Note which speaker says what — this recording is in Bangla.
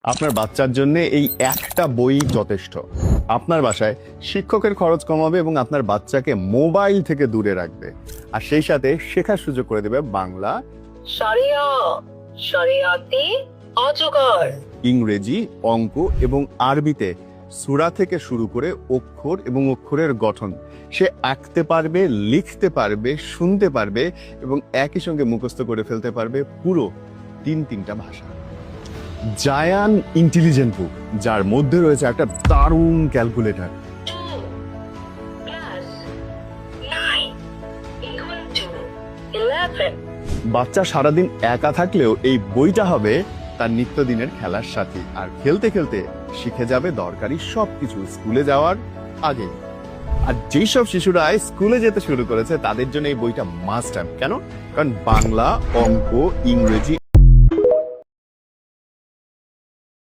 Speaker 1: আপনার বাচ্চার জন্য এই একটা বই যথেষ্ট। আপনার বাসায় শিক্ষকের খরচ কমাবে এবং আপনার বাচ্চাকে মোবাইল থেকে দূরে রাখবে, আর সেই সাথে শেখার সুযোগ করে দেবে বাংলা,
Speaker 2: শরিয়া, শরিয়াতি, অজগর।
Speaker 1: ইংরেজি, অঙ্ক এবং আরবিতে সূরা থেকে শুরু করে অক্ষর এবং অক্ষরের গঠন সে আঁকতে পারবে, লিখতে পারবে, শুনতে পারবে এবং একই সঙ্গে মুখস্থ করে ফেলতে পারবে পুরো তিনটা ভাষা। জায়ান ইন্টেলিজেন্ট বুক, যার মধ্যে রয়েছে একটা দারুণ ক্যালকুলেটর।
Speaker 2: 2 plus 9 equal to 11.
Speaker 1: বাচ্চা সারাদিন একা থাকলেও এই বইটা হবে তার নিত্যদিনের খেলার সাথী, আর খেলতে খেলতে শিখে যাবে দরকারি সবকিছু স্কুলে যাওয়ার আগে। আর যেই সব শিশুরা স্কুলে যেতে শুরু করেছে তাদের জন্য এই বইটা মাস্ট হ্যাভ। কেন? কারণ বাংলা, অঙ্ক, ইংরেজি